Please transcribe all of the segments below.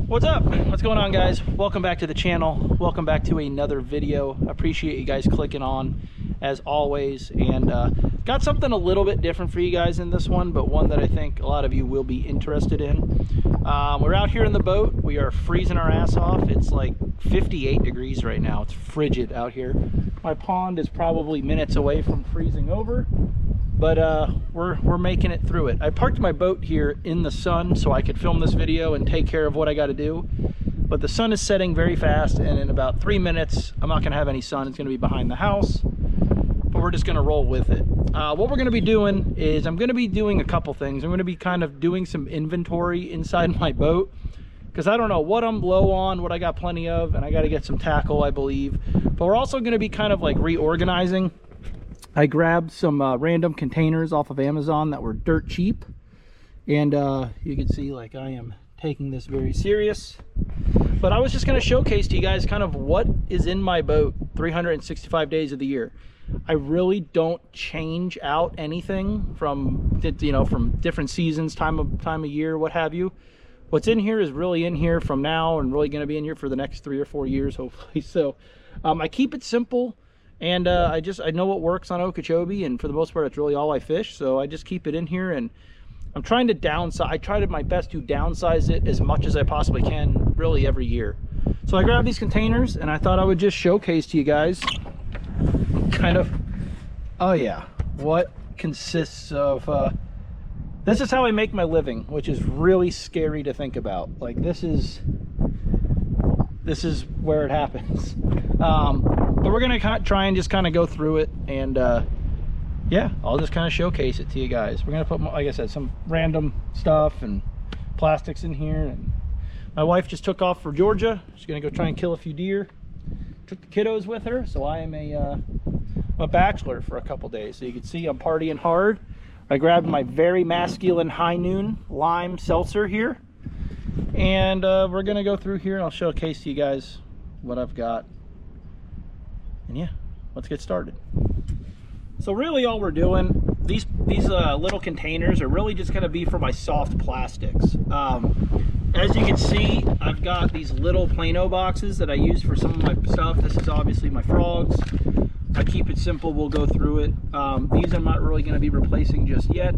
What's up? What's going on, guys? Welcome back to the channel. Welcome back to another video. Appreciate you guys clicking on as always, and got something a little bit different for you guys in this one, but one that I think a lot of you will be interested in. We're out here in the boat. We are freezing our ass off. It's like 58 degrees right now. It's frigid out here. My pond is probably minutes away from freezing over, but we're making it through it. I parked my boat here in the sun so I could film this video and take care of what I got to do, but the sun is setting very fast, and in about 3 minutes I'm not going to have any sun. It's going to be behind the house, but we're just going to roll with it. What we're going to be doing is I'm going to be doing a couple things. I'm going to be kind of doing some inventory inside my boat, because I don't know what I'm low on, what I got plenty of, and I got to get some tackle, I believe. But we're also going to be kind of like reorganizing. I grabbed some random containers off of Amazon that were dirt cheap, and you can see like I am taking this very serious. But I was just going to showcase to you guys kind of what is in my boat 365 days of the year. I really don't change out anything from, you know, from different seasons, time of year, what have you. What's in here is really in here from now, and really going to be in here for the next 3 or 4 years, hopefully. So I keep it simple. And I know what works on Okeechobee, and for the most part it's really all I fish, so I just keep it in here. And I'm trying to downsize. I try to my best to downsize it as much as I possibly can, really every year. So I grabbed these containers, and I thought I would just showcase to you guys kind of, oh yeah, what consists of this is how I make my living, which is really scary to think about. Like this is where it happens. But we're gonna try and just kind of go through it, and yeah, I'll just kind of showcase it to you guys. We're gonna put, like I said, some random stuff and plastics in here. And my wife just took off for Georgia. She's gonna go try and kill a few deer. Took the kiddos with her, so I am a bachelor for a couple days. So you can see I'm partying hard. I grabbed my very masculine High Noon lime seltzer here, and we're gonna go through here, and I'll showcase to you guys what I've got. And yeah, let's get started. So really all we're doing, these little containers are really just going to be for my soft plastics. As you can see, I've got these little Plano boxes that I use for some of my stuff. This is obviously my frogs. I keep it simple, we'll go through it. These I'm not really going to be replacing just yet,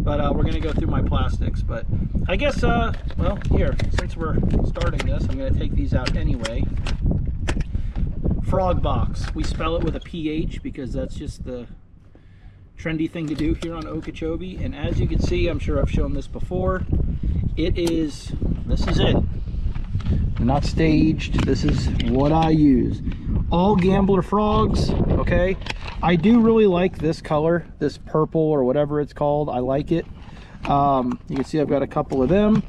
but we're going to go through my plastics. But I guess, well, here, since we're starting this, I'm going to take these out anyway. Frog box. We spell it with a PH because that's just the trendy thing to do here on Okeechobee. And as you can see, I'm sure I've shown this before, this is it. Not staged. This is what I use. All gambler frogs, okay? I do really like this color, this purple or whatever it's called. I like it. You can see I've got a couple of them.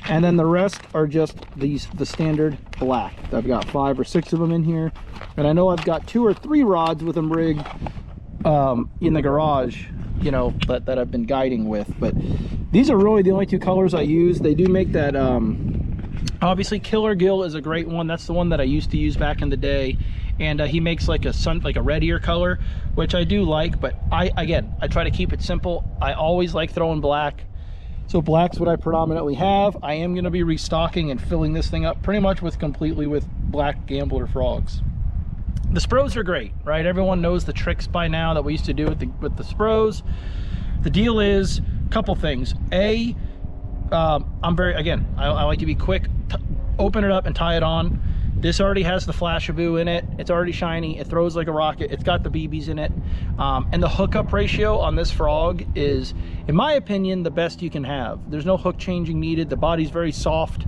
And then the rest are just the standard black. I've got 5 or 6 of them in here. And I know I've got 2 or 3 rods with them rigged in the garage, you know, that I've been guiding with. But these are really the only 2 colors I use. They do make that, obviously Killer Gill is a great one. That's the one that I used to use back in the day. And he makes like a reddier color, which I do like. But I try to keep it simple. I always like throwing black. So black's what I predominantly have. I am going to be restocking and filling this thing up pretty much completely with black gambler frogs. The Spros are great, right? Everyone knows the tricks by now that we used to do with the Spros. The deal is a couple things. I like to be quick. Open it up and tie it on. This already has the Flashaboo in it. It's already shiny. It throws like a rocket. It's got the BBs in it. And the hookup ratio on this frog is, in my opinion, the best you can have. There's no hook changing needed. The body's very soft.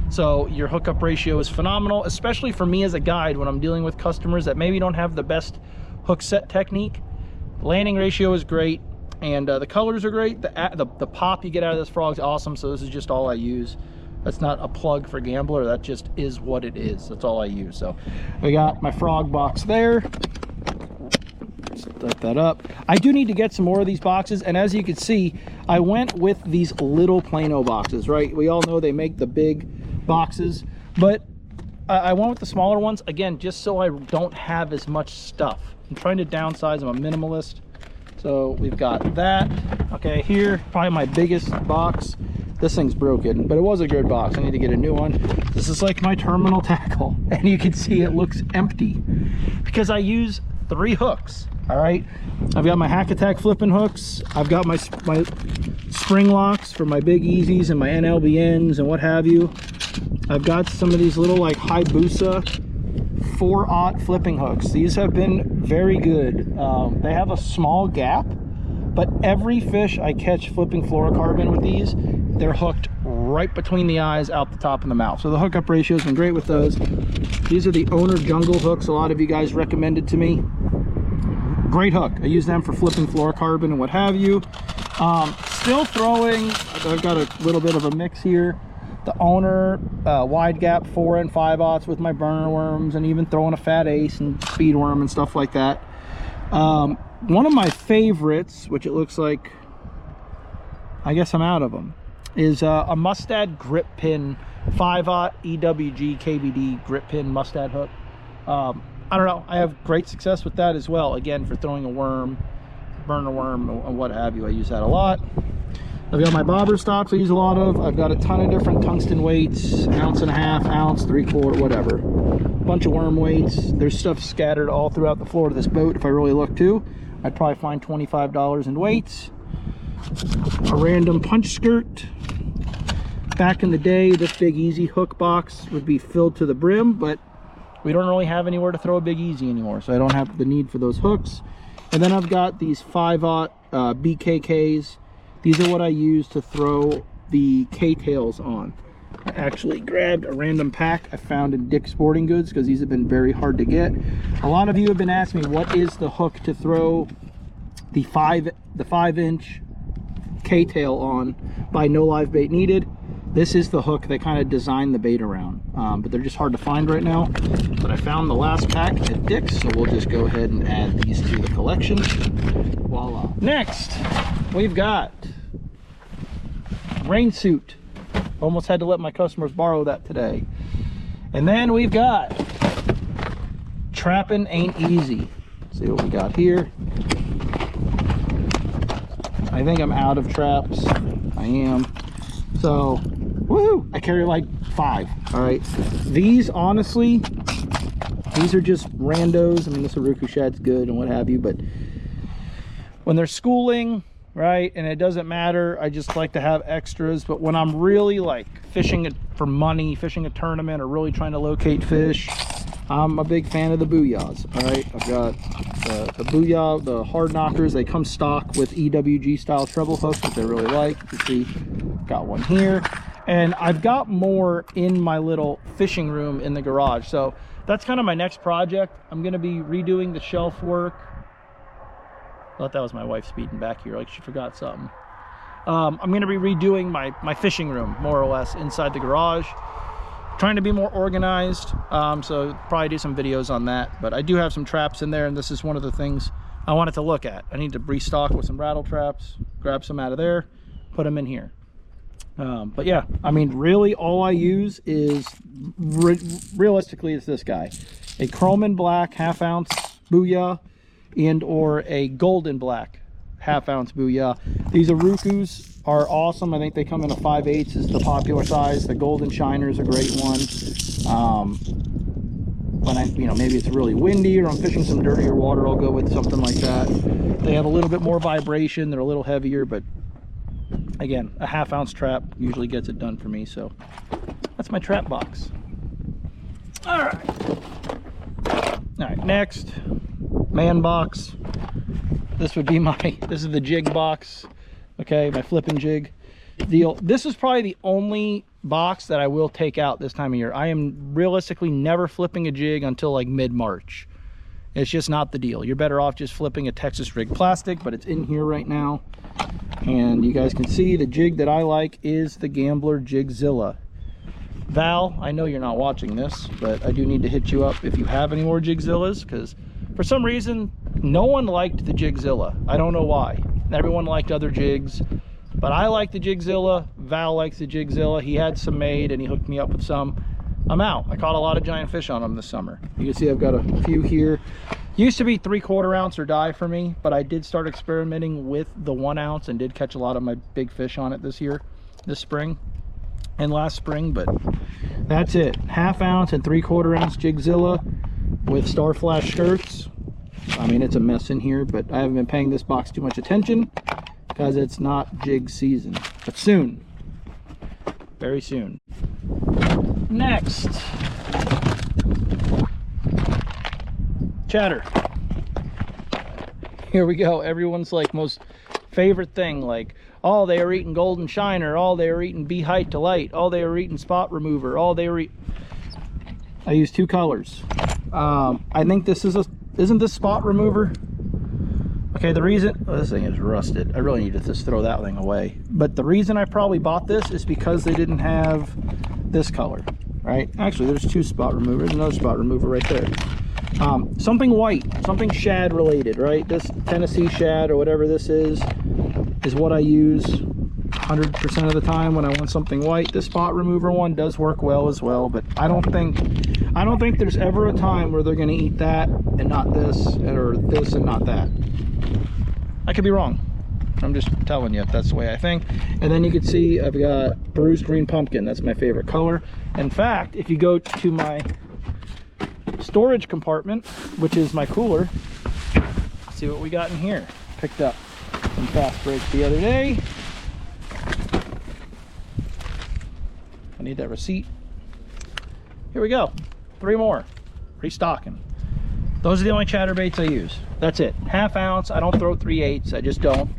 So your hookup ratio is phenomenal, especially for me as a guide when I'm dealing with customers that maybe don't have the best hook set technique. Landing ratio is great. And the colors are great. The pop you get out of this frog is awesome. So this is just all I use. That's not a plug for gambler. That just is what it is. That's all I use. So we got my frog box there. Set that up. I do need to get some more of these boxes. And as you can see, I went with these little Plano boxes, right? We all know they make the big boxes, but I went with the smaller ones. Again, just so I don't have as much stuff. I'm trying to downsize. I'm a minimalist. So we've got that. Okay, here, probably my biggest box. This thing's broken, but it was a good box. I need to get a new one. This is like my terminal tackle, and you can see it looks empty because I use 3 hooks. All right, I've got my Hack Attack flipping hooks. I've got my spring locks for my big easies and my NLBNs and what have you. I've got some of these little like Hayabusa 4/0 flipping hooks. These have been very good. They have a small gap, but every fish I catch flipping fluorocarbon with these, they're hooked right between the eyes, out the top of the mouth. So the hookup ratio has been great with those. These are the Owner Jungle hooks a lot of you guys recommended to me. Great hook. I use them for flipping fluorocarbon and what have you. Still throwing, I've got a little bit of a mix here. The Owner wide gap 4 and 5/0 with my burner worms, and even throwing a fat ace and speed worm and stuff like that. One of my favorites, which it looks like, I guess I'm out of them, is a Mustad grip pin 5/0 EWG KVD grip pin Mustad hook. I don't know, I have great success with that as well. Again, for throwing a worm, burner worm, and what have you, I use that a lot. I've got my bobber stops I use a lot of. I've got a ton of different tungsten weights, 1.5 ounce, 3/4, whatever. Bunch of worm weights. There's stuff scattered all throughout the floor of this boat. If I really look too, I'd probably find $25 in weights. A random punch skirt. Back in the day, this Big Easy hook box would be filled to the brim, but we don't really have anywhere to throw a Big Easy anymore, so I don't have the need for those hooks. And then I've got these 5/0 BKKs. These are what I use to throw the K-tails on. I actually grabbed a random pack I found in Dick's Sporting Goods because these have been very hard to get. A lot of you have been asking me what is the hook to throw the 5-inch K-tail on by No Live Bait Needed. This is the hook they kind of designed the bait around, but they're just hard to find right now. But I found the last pack at Dick's, so we'll just go ahead and add these to the collection. Voila. Next, we've got rain suit. Almost had to let my customers borrow that today. And then we've got trapping ain't easy. Let's see what we got here. I think I'm out of traps. I am. So, woohoo! I carry like 5. All right. These, honestly, these are just randos. I mean, this Aruku shad's good and what have you, but when they're schooling, right, and it doesn't matter, I just like to have extras. But when I'm really like fishing for money, fishing a tournament, or really trying to locate fish, I'm a big fan of the Booyahs. All right, I've got the Booyah, the hard knockers. They come stock with EWG style treble hooks, which I really like. You can see, got one here, and I've got more in my little fishing room in the garage. So that's kind of my next project. I'm going to be redoing the shelf work. I thought that was my wife speeding back here, like she forgot something. I'm going to be redoing my fishing room, more or less, inside the garage. Trying to be more organized, so probably do some videos on that. But I do have some traps in there, and this is one of the things I wanted to look at. I need to restock with some rattle traps, grab some out of there, put them in here. But yeah, I mean, really all I use is, realistically, it's this guy. A chrome and black 1/2 ounce Booyah, and or a golden black 1/2 ounce Booyah. These Arukus are awesome. I think they come in a 5/8 is the popular size. The golden shiner is a great one. When I, maybe it's really windy or I'm fishing some dirtier water, I'll go with something like that. They have a little bit more vibration. They're a little heavier, but again, a 1/2 ounce trap usually gets it done for me. So that's my trap box. All right, next, man box. This would be this is the jig box. Okay, my flipping jig deal. This is probably the only box that I will take out this time of year. I am realistically never flipping a jig until like mid-March. It's just not the deal. You're better off just flipping a Texas rig plastic, but it's in here right now. And you guys can see the jig that I like is the Gambler Jigzilla. Val, I know you're not watching this, but I do need to hit you up if you have any more Jigzillas, because for some reason, no one liked the Jigzilla. I don't know why. Everyone liked other jigs, but I like the Jigzilla. Val likes the Jigzilla. He had some made and he hooked me up with some. I'm out. I caught a lot of giant fish on them this summer. You can see I've got a few here. Used to be 3/4 ounce or die for me, but I did start experimenting with the 1 ounce and did catch a lot of my big fish on it this year. this spring and last spring, but that's it. 1/2 ounce and 3/4 ounce Jigzilla with Star Flash skirts. I mean, it's a mess in here, but I haven't been paying this box too much attention because it's not jig season, but soon, very soon. Next, chatter. Here we go. Everyone's like most favorite thing, like, oh, they were eating golden shiner, oh, they were eating bee height delight, oh, they were eating spot remover, oh, they were I use 2 colors. I think this is isn't this spot remover? Okay, the reason, oh, this thing is rusted. I really need to just throw that thing away. But the reason I probably bought this is because they didn't have this color, right? Actually, there's 2 spot removers, another spot remover right there. Something white, something shad related, right? This Tennessee shad or whatever this is what I use 100% of the time when I want something white. This spot remover one does work well as well, but I don't think there's ever a time where they're going to eat that and not this, or this and not that. I could be wrong. I'm just telling you, that's the way I think. And then you can see I've got bruised green pumpkin. That's my favorite color. In fact, if you go to my storage compartment, which is my cooler, see what we got in here. Picked up some fast breaks the other day. I need that receipt. Here we go. 3 more. Restocking. Those are the only chatterbaits I use. That's it. 1/2 ounce. I don't throw 3/8. I just don't.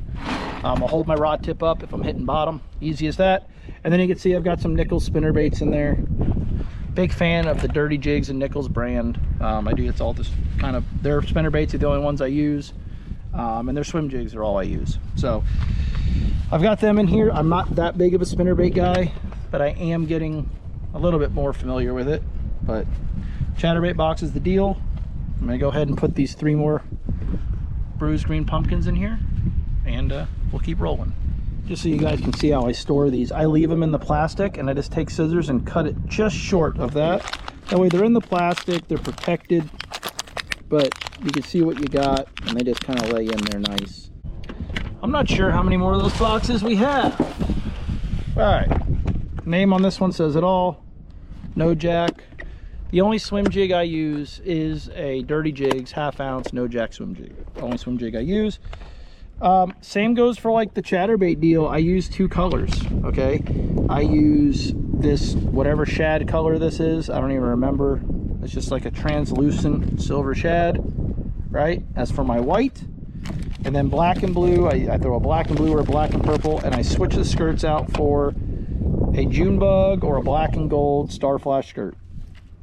I'll hold my rod tip up if I'm hitting bottom. Easy as that. And then you can see I've got some Nichols spinnerbaits in there. Big fan of the Dirty Jigs and Nichols brand. It's all this kind of, their spinnerbaits are the only ones I use. And their swim jigs are all I use. So I've got them in here. I'm not that big of a spinnerbait guy, but I am getting a little bit more familiar with it. But chatterbait box is the deal. I'm gonna go ahead and put these 3 more bruised green pumpkins in here, and we'll keep rolling. Just so you guys can see how I store these, I leave them in the plastic and I just take scissors and cut it just short of that. That way they're in the plastic, they're protected, but you can see what you got and they just kind of lay in there nice. I'm not sure how many more of those boxes we have. All right, name on this one says it all. No jack. The only swim jig I use is a Dirty Jigs 1/2 ounce no jack swim jig. Only swim jig I use. Same goes for like the chatterbait deal. I use 2 colors. Okay, I use this whatever shad color this is. I don't even remember. It's just like a translucent silver shad, right? As for my white, and then black and blue, I throw a black and blue or a black and purple, and I switch the skirts out for a June bug or a black and gold Star Flash skirt.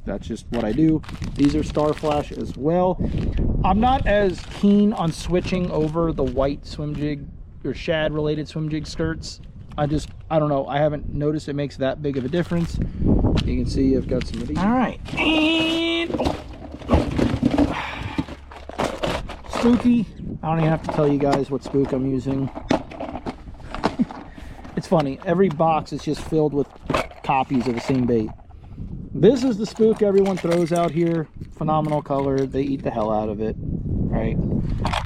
That's just what I do. These are Star Flash as well. I'm not as keen on switching over the white swim jig or shad related swim jig skirts. I don't know. I haven't noticed it makes that big of a difference. You can see I've got some of these. All right. And spooky. I don't even have to tell you guys what spook I'm using. It's funny. Every box is just filled with copies of the same bait. This is the spook everyone throws out here. Phenomenal color. They eat the hell out of it, right?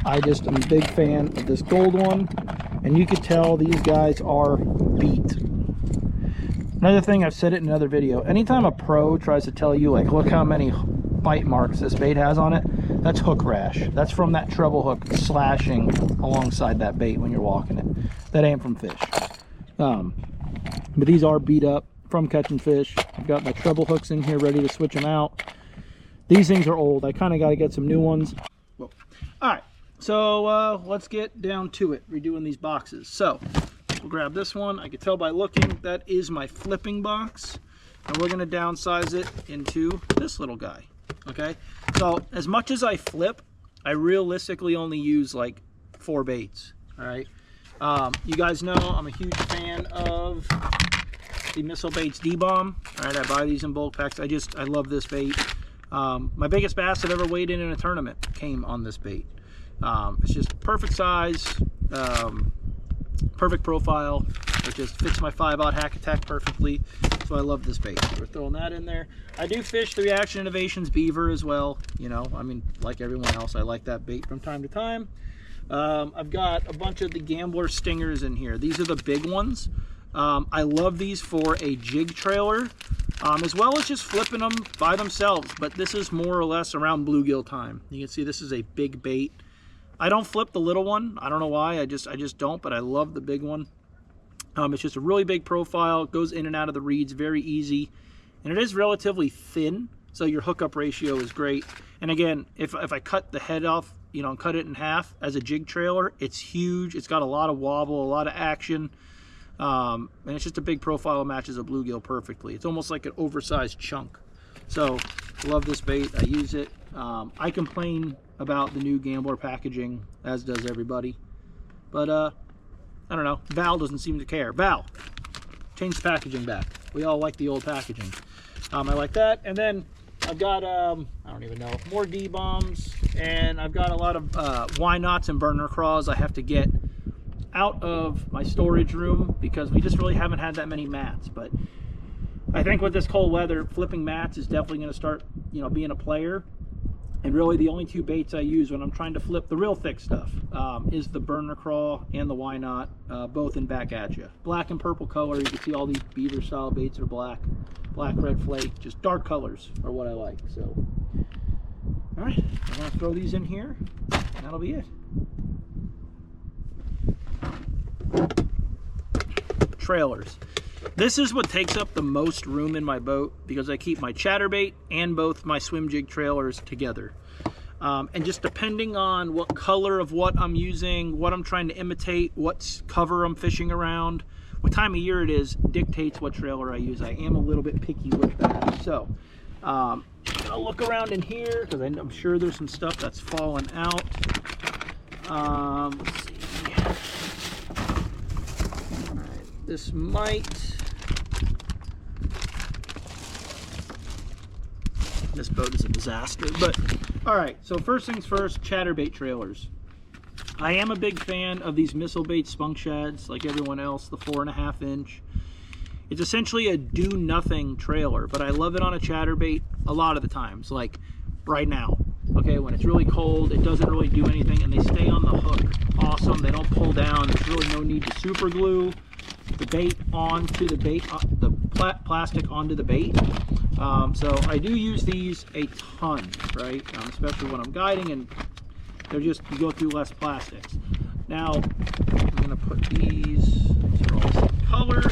I just am a big fan of this gold one, and you could tell these guys are beat. Another thing, I've said it in another video, anytime a pro tries to tell you, like, look how many bite marks this bait has on it, that's hook rash. That's from that treble hook slashing alongside that bait when you're walking it. That ain't from fish. But these are beat up from catching fish. I've got my treble hooks in here ready to switch them out. These things are old. I kind of got to get some new ones. All right, so let's get down to it, redoing these boxes. So we'll grab this one. I can tell by looking that is my flipping box, and we're going to downsize it into this little guy. Okay, so as much as I flip, I realistically only use like 4 baits. All right, you guys know I'm a huge fan of the Missile Baits D-Bomb. All right, I buy these in bulk packs. I love this bait. My biggest bass I've ever weighed in a tournament came on this bait. It's just perfect size, perfect profile. It just fits my 5/0 hack attack perfectly. So I love this bait. We're throwing that in there. I do fish the Reaction Innovations Beaver as well. You know, I mean, like everyone else, I like that bait from time to time. I've got a bunch of the Gambler Stingers in here. These are the big ones. I love these for a jig trailer, as well as just flipping them by themselves, but this is more or less around bluegill time. You can see this is a big bait. I don't flip the little one. I don't know why, I just don't, but I love the big one. It's just a really big profile, goes in and out of the reeds very easy, and it is relatively thin, so your hookup ratio is great. And again, if I cut the head off, you know, and cut it in half as a jig trailer, it's huge. It's got a lot of wobble, a lot of action, and it's just a big profile, matches a bluegill perfectly. It's almost like an oversized chunk. So love this bait. I use it. I complain about the new Gambler packaging, as does everybody, but I don't know, Val doesn't seem to care. Val, change the packaging back. We all like the old packaging. I like that. And then I've got I don't even know, more D-bombs, and I've got a lot of why nots and burner craws I have to get out of my storage room because we just really haven't had that many mats. But I think with this cold weather, flipping mats is definitely going to start, you know, being a player. And really the only two baits I use when I'm trying to flip the real thick stuff is the burner craw and the why not, both in back at you. Black and purple color. You can see all these beaver style baits are black, red flake, just dark colors are what I like. So, all right, I'm gonna throw these in here, and that'll be it. Trailers. This is what takes up the most room in my boat because I keep my chatterbait and both my swim jig trailers together. And just depending on what color of what I'm using, what I'm trying to imitate, what cover I'm fishing around, what time of year it is, dictates what trailer I use. I am a little bit picky with that. So I'm gonna look around in here because I'm sure there's some stuff that's fallen out. Let's see. All right, this might. This boat is a disaster, but all right. So first things first, chatterbait trailers. I am a big fan of these missile bait spunk shads, like everyone else, the 4.5 inch. It's essentially a do nothing trailer, but I love it on a chatterbait a lot of the times, like right now. Okay, when it's really cold, it doesn't really do anything, and they stay on the hook. Awesome, they don't pull down. There's really no need to super glue the bait onto the bait, the plastic onto the bait. So I do use these a ton, right? Especially when I'm guiding, and they're just, you go through less plastics. Now I'm gonna put these are all the same color.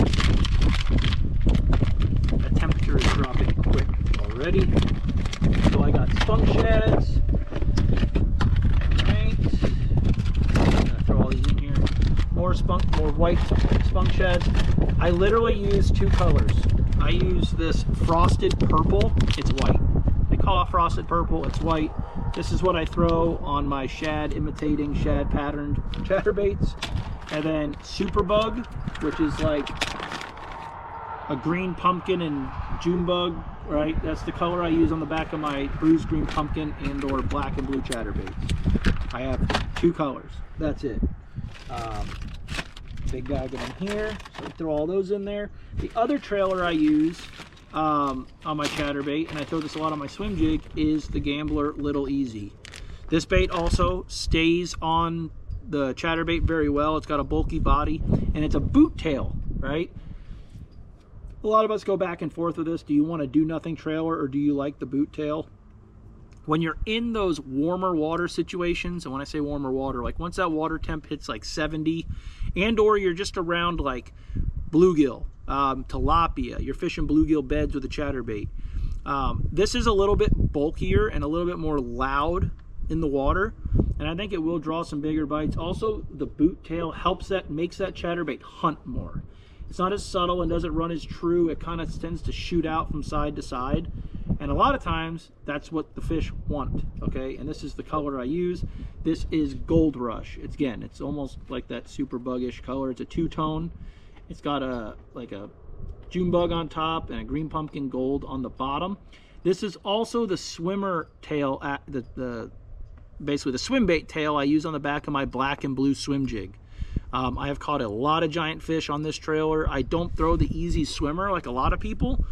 The temperature is dropping quick already. So I got spunk shads. Right. I'm gonna throw all these in here. More white spunk shads. I literally use two colors. I use this frosted purple. It's white. They call it frosted purple. It's white. This is what I throw on my shad imitating shad patterned chatterbaits. And then Superbug, which is like a green pumpkin and June bug, right? That's the color I use on the back of my bruised green pumpkin and or black and blue chatterbaits. I have two colors. That's it. Big bag of them here, so I throw all those in there. The other trailer I use on my chatterbait, and I throw this a lot on my swim jig, is the Gambler Little Easy. This bait also stays on the chatterbait very well. It's got a bulky body, and it's a boot tail, right? A lot of us go back and forth with this. Do you want a do nothing trailer, or do you like the boot tail? When you're in those warmer water situations, and when I say warmer water, like once that water temp hits like 70, and or you're just around like bluegill, tilapia, you're fishing bluegill beds with a chatterbait. This is a little bit bulkier and a little bit more loud in the water, and I think it will draw some bigger bites. Also, the boot tail helps that, makes that chatterbait hunt more. It's not as subtle and doesn't run as true. It kind of tends to shoot out from side to side. And a lot of times, that's what the fish want, okay? And this is the color I use. This is Gold Rush. It's almost like that super buggish color. It's a two-tone. It's got like a June bug on top and a green pumpkin gold on the bottom. This is also the swimmer tail, basically the swim bait tail I use on the back of my black and blue swim jig. I have caught a lot of giant fish on this trailer. I don't throw the Easy Swimmer like a lot of people.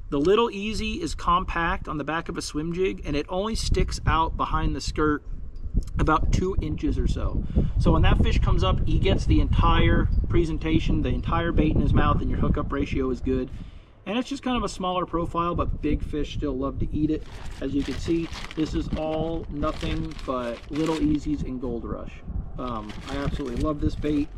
The Little Easy is compact on the back of a swim jig, and it only sticks out behind the skirt about 2 inches or so. So when that fish comes up, he gets the entire presentation, the entire bait in his mouth, and your hookup ratio is good. And it's just kind of a smaller profile, but big fish still love to eat it. As you can see, this is all nothing but Little Easies and Gold Rush. I absolutely love this bait,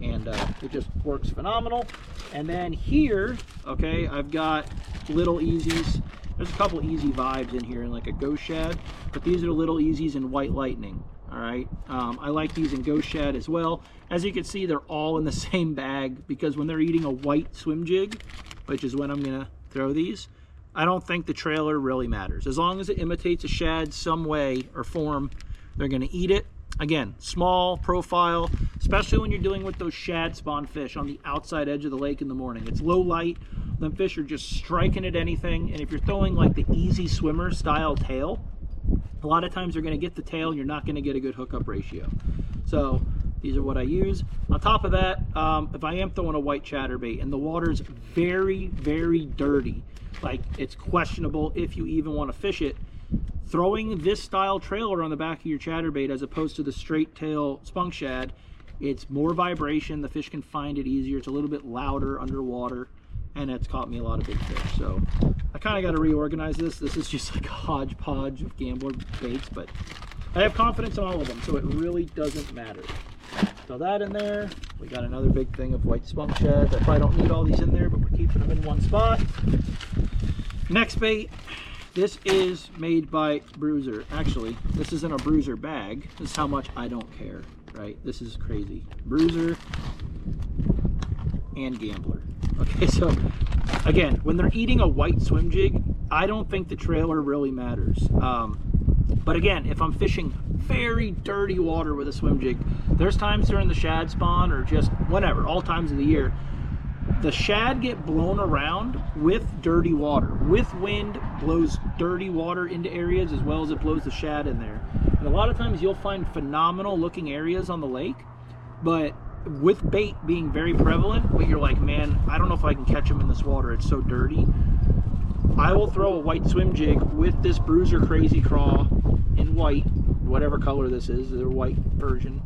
and it just works phenomenal. And then here, okay, I've got Little Easies. There's a couple Easy Vibes in here, and like a Ghost Shad, but these are Little Easies in White Lightning. All right, I like these in Ghost Shad as well. As you can see, they're all in the same bag, because when they're eating a white swim jig, which is when I'm gonna throw these, I don't think the trailer really matters. As long as it imitates a shad some way or form, they're gonna eat it. Again, small profile, especially when you're dealing with those shad spawn fish on the outside edge of the lake in the morning. It's low light, them fish are just striking at anything, and if you're throwing like the easy swimmer style tail, a lot of times they're gonna get the tail and you're not gonna get a good hookup ratio. So these are what I use. On top of that, if I am throwing a white chatterbait and the water's very, very dirty, like it's questionable if you even want to fish it, throwing this style trailer on the back of your chatterbait as opposed to the straight tail spunk shad, it's more vibration, the fish can find it easier, it's a little bit louder underwater, and it's caught me a lot of big fish. So I kind of got to reorganize this. This is just like a hodgepodge of gambler baits, but I have confidence in all of them, so it really doesn't matter. Throw that in there. We got another big thing of white spunk shads. I probably don't need all these in there, but we're keeping them in one spot. Next bait. This is made by Bruiser. Actually, this is in a Bruiser bag. This is how much I don't care, right? This is crazy. Bruiser and Gambler. Okay, so again, when they're eating a white swim jig, I don't think the trailer really matters. But again, if I'm fishing very dirty water with a swim jig, there's times during the shad spawn or just whatever, all times of the year, the shad get blown around with dirty water. With wind, blows dirty water into areas as well as it blows the shad in there. And a lot of times you'll find phenomenal looking areas on the lake, but with bait being very prevalent, but you're like, man, I don't know if I can catch them in this water, it's so dirty. I will throw a white swim jig with this Bruiser Crazy Craw in white, whatever color this is, their white version.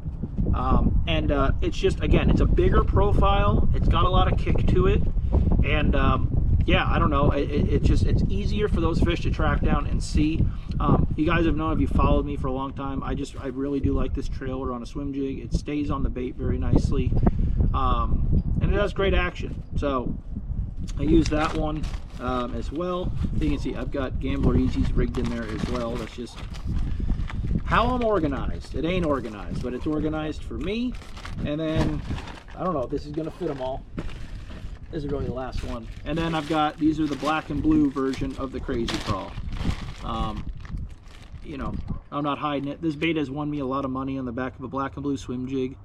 It's just, again, it's a bigger profile, it's got a lot of kick to it, and yeah, I don't know, it's easier for those fish to track down and see. You guys have known, if you followed me for a long time, I really do like this trailer on a swim jig. It stays on the bait very nicely, and it has great action. So I use that one as well. You can see I've got Gambler Easies rigged in there as well. That's just how I'm organized. It ain't organized, but it's organized for me. And then, I don't know if this is gonna fit them all. This is really the last one. And then I've got, these are the black and blue version of the Crazy Crawl. You know, I'm not hiding it. This bait has won me a lot of money on the back of a black and blue swim jig.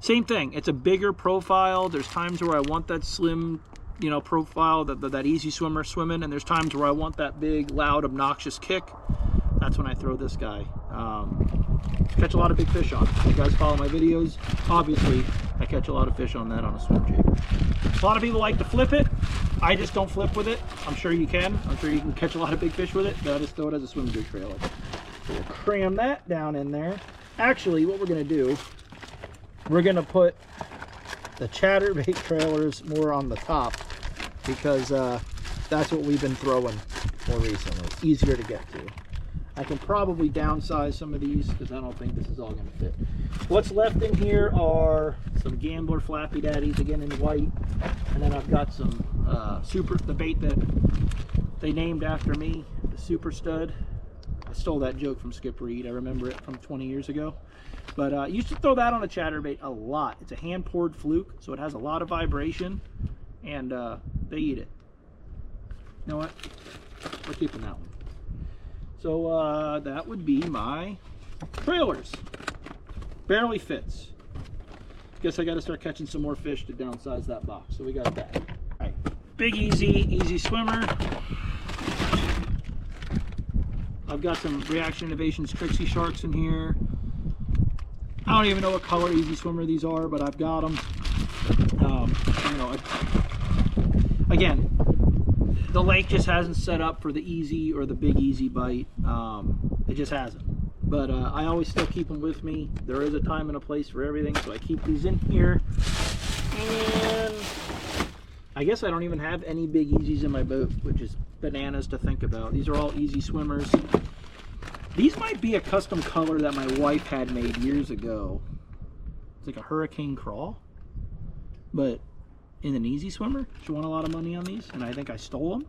Same thing, it's a bigger profile. There's times where I want that slim, you know, profile, that easy swimmer swimming, and there's times where I want that big, loud, obnoxious kick. That's when I throw this guy. Catch a lot of big fish on it. If you guys follow my videos, obviously I catch a lot of fish on that on a swim jig. A lot of people like to flip it. I just don't flip with it. I'm sure you can. I'm sure you can catch a lot of big fish with it, but I just throw it as a swim jig trailer. So we'll cram that down in there. Actually, what we're gonna do, we're gonna put the Chatterbait trailers more on the top, because that's what we've been throwing more recently. It's easier to get to. I can probably downsize some of these because I don't think this is all going to fit. What's left in here are some Gambler Flappy Daddies, again in white, and then I've got some the bait that they named after me, the Super Stud. I stole that joke from Skip Reed. I remember it from 20 years ago. But I used to throw that on a chatterbait a lot. It's a hand-poured fluke, so it has a lot of vibration, and they eat it. You know what? We're keeping that one. So that would be my trailers. Barely fits. Guess I got to start catching some more fish to downsize that box. So we got that. All right, big easy swimmer. I've got some Reaction Innovations Trixie Sharks in here. I don't even know what color easy swimmer these are, but I've got them. You know, again, the lake just hasn't set up for the easy or the big easy bite. It just hasn't. but I always still keep them with me. There is a time and a place for everything, so I keep these in here. And I guess I don't even have any big easies in my boat, which is bananas to think about. These are all easy swimmers. These might be a custom color that my wife had made years ago. It's like a hurricane crawl, but in an easy swimmer. She won a lot of money on these, and I think I stole them.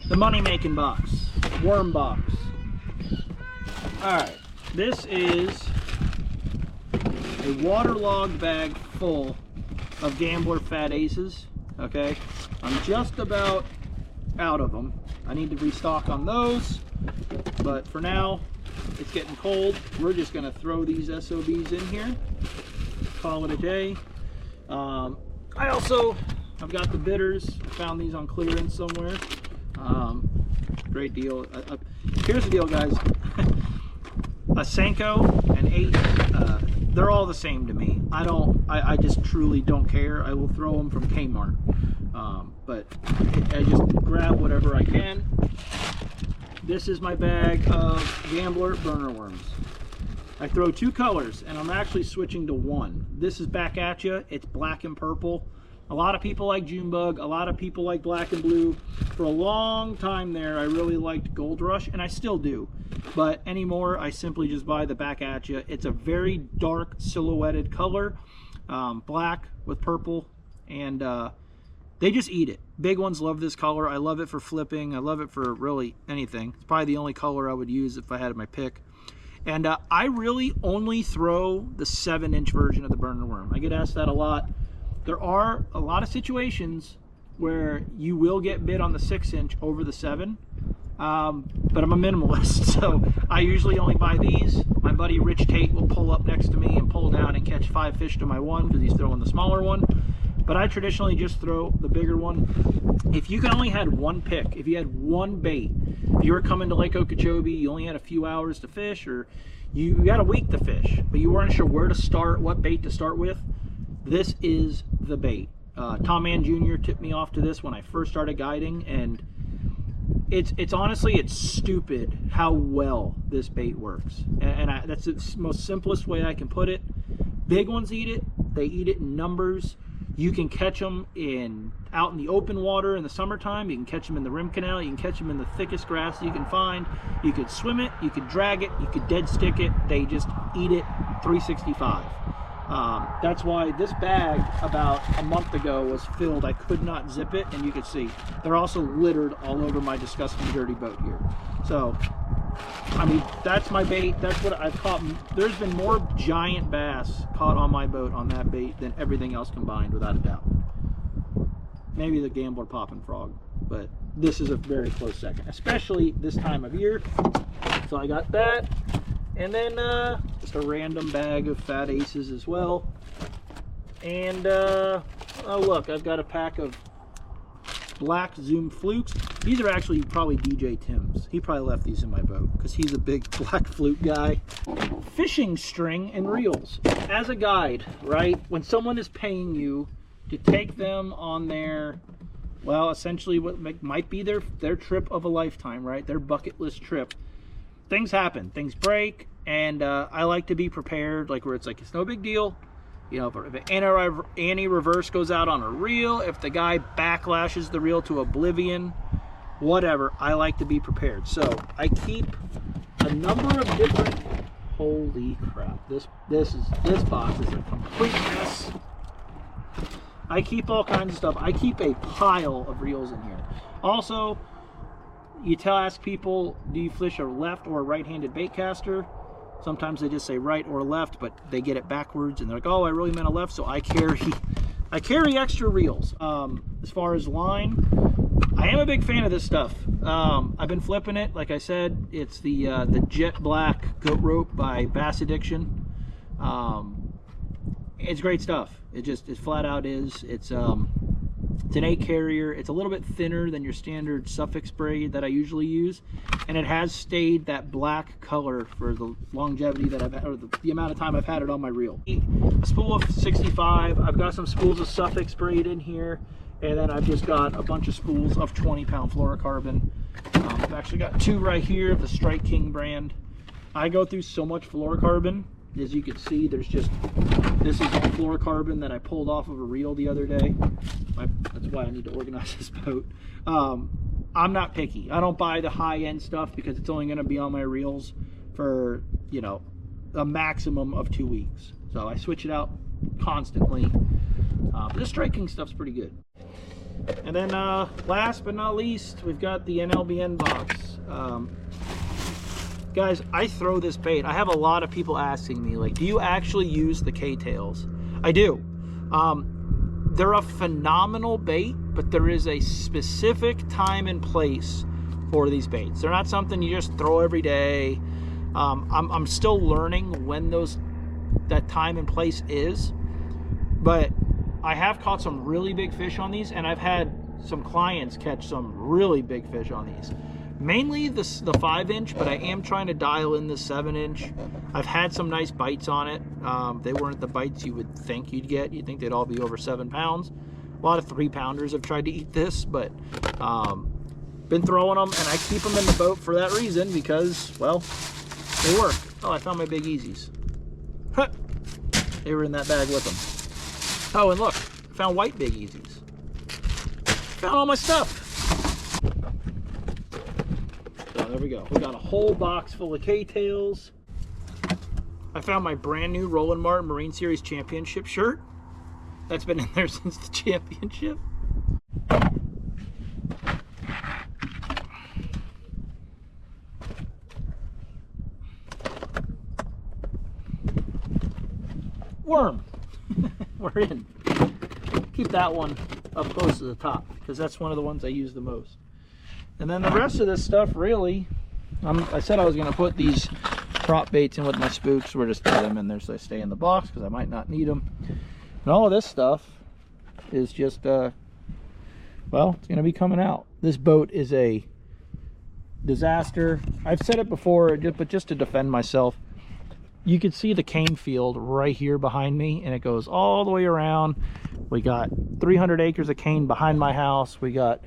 The money making box, worm box. All right, this is a waterlogged bag full of Gambler Fat Aces. Okay, I'm just about out of them. I need to restock on those, but for now it's getting cold. We're just gonna throw these SOBs in here, call it a day. I've got the bitters. Found these on clearance somewhere. Great deal. Here's the deal, guys. A Senko and 8, they're all the same to me. I just truly don't care. I will throw them from Kmart. But I just grab whatever I can. This is my bag of Gambler burner worms. I throw 2 colors, and I'm actually switching to 1. This is back at you. It's black and purple. A lot of people like Junebug. A lot of people like black and blue. For a long time there, I really liked Gold Rush, and I still do. But anymore, I simply just buy the back at you. It's a very dark silhouetted color, black with purple, and they just eat it. Big ones love this color. I love it for flipping. I love it for really anything. It's probably the only color I would use if I had my pick. And I really only throw the 7-inch version of the burner worm. I get asked that a lot. There are a lot of situations where you will get bit on the 6-inch over the 7, but I'm a minimalist, so I usually only buy these. My buddy Rich Tate will pull up next to me and pull down and catch 5 fish to my 1 because he's throwing the smaller one. But I traditionally just throw the bigger one. If you can only had 1 pick, if you had 1 bait, if you were coming to Lake Okeechobee, you only had a few hours to fish, or you got a week to fish, but you weren't sure where to start, what bait to start with, this is the bait. Tom Mann Jr. tipped me off to this when I first started guiding, and it's honestly, it's stupid how well this bait works. That's the most simplest way I can put it. Big ones eat it. They eat it in numbers. You can catch them out in the open water in the summertime. You can catch them in the rim canal. You can catch them in the thickest grass you can find. You could swim it. You could drag it. You could dead stick it. They just eat it 365. That's why this bag about a month ago was filled. I could not zip it, and you could see they're also littered all over my disgusting dirty boat here. So I mean, that's my bait. That's what I've caught. There's been more giant bass caught on my boat on that bait than everything else combined, without a doubt. Maybe the Gambler Poppin' Frog, but this is a very close second, especially this time of year. So I got that, and then just a random bag of Fat Aces as well. And oh look, I've got a pack of black Zoom Flukes. These are actually probably DJ Tim's. He probably left these in my boat because he's a big black fluke guy. Fishing string and reels. As a guide, right? When someone is paying you to take them on their, well, essentially what might be their trip of a lifetime, right? Their bucket list trip. Things happen. Things break. And I like to be prepared, like where it's like, it's no big deal. You know, if an anti-reverse goes out on a reel, if the guy backlashes the reel to oblivion, whatever, I like to be prepared. So I keep a number of different, holy crap, this box is a complete mess. I keep all kinds of stuff. I keep a pile of reels in here. Also, ask people, do you fish a left or a right-handed bait caster? Sometimes they just say right or left, but they get it backwards and they're like, oh, I really meant a left. So I carry extra reels. As far as line, I am a big fan of this stuff. I've been flipping it. Like I said, it's the Jet Black Goat Rope by Bass Addiction. It's great stuff. It flat out is. It's an 8 carrier. It's a little bit thinner than your standard Suffolk spray that I usually use, and it has stayed that black color for the longevity that I've had, or the amount of time I've had it on my reel. A spool of 65. I've got some spools of Suffolk sprayed in here, and then I've just got a bunch of spools of 20-pound fluorocarbon. I've actually got 2 right here of the Strike King brand. I go through so much fluorocarbon. As you can see, there's just, this is all fluorocarbon that I pulled off of a reel the other day. That's why I need to organize this boat. I'm not picky. I don't buy the high-end stuff because it's only going to be on my reels for, you know, a maximum of 2 weeks. So I switch it out constantly. But this Strike King stuff's pretty good. And then last but not least, we've got the NLBN box. Guys, I throw this bait. I have a lot of people asking me, like, do you actually use the K-tails? I do. They're a phenomenal bait, but there is a specific time and place for these baits. They're not something you just throw every day. I'm still learning when that time and place is, but I have caught some really big fish on these, and I've had some clients catch some really big fish on these. Mainly the 5-inch, but I am trying to dial in the 7-inch. I've had some nice bites on it. They weren't the bites you would think you'd get. You'd think they'd all be over 7 pounds. A lot of 3-pounders have tried to eat this, but been throwing them, and I keep them in the boat for that reason, because, well, they work. Oh, I found my big easies. Huh. They were in that bag with them. Oh, and look, I found white big easies. Found all my stuff. There we go. We got a whole box full of K-tails. I found my brand new Roland Martin Marine Series Championship shirt. That's been in there since the championship. Worm. We're in. Keep that one up close to the top because that's one of the ones I use the most. And then the rest of this stuff, really, I said I was going to put these prop baits in with my spooks. We're just throwing them in there so they stay in the box because I might not need them. And all of this stuff is just, well, it's going to be coming out. This boat is a disaster. I've said it before, but just to defend myself, you can see the cane field right here behind me, and it goes all the way around. We got 300 acres of cane behind my house. We got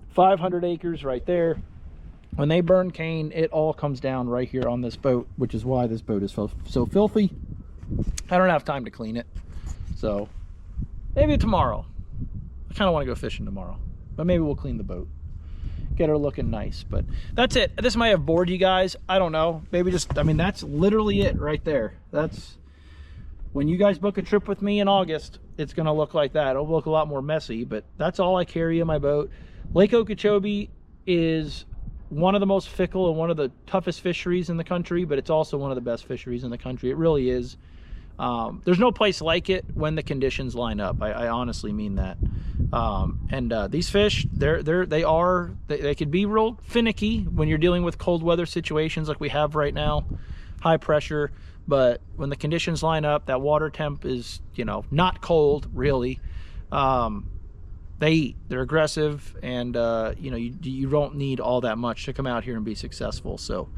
500 acres right there. When they burn cane, it all comes down right here on this boat, which is why this boat is so filthy. I don't have time to clean it, so maybe tomorrow. I kind of want to go fishing tomorrow, but maybe we'll clean the boat, get her looking nice. But that's it. This might have bored you guys, I don't know. Maybe just, I mean, that's literally it right there. That's when you guys book a trip with me in August, it's gonna look like that. It'll look a lot more messy, but that's all I carry in my boat. Lake Okeechobee is one of the most fickle and one of the toughest fisheries in the country, but it's also one of the best fisheries in the country. It really is. There's no place like it when the conditions line up. I honestly mean that. These fish, they could be real finicky when you're dealing with cold weather situations like we have right now, high pressure. But when the conditions line up, that water temp is, you know, not cold really. They eat, they're aggressive, and you know, you don't need all that much to come out here and be successful. So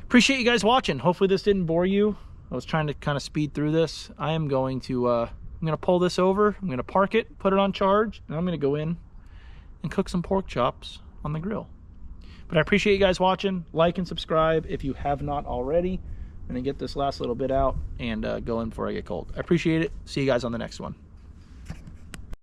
appreciate you guys watching. Hopefully this didn't bore you. I was trying to kind of speed through this. I am going to I'm going to pull this over, I'm going to park it, put it on charge, and I'm going to go in and cook some pork chops on the grill. But I appreciate you guys watching. Like and subscribe if you have not already. I'm going to get this last little bit out and go in before I get cold. I appreciate it. See you guys on the next one.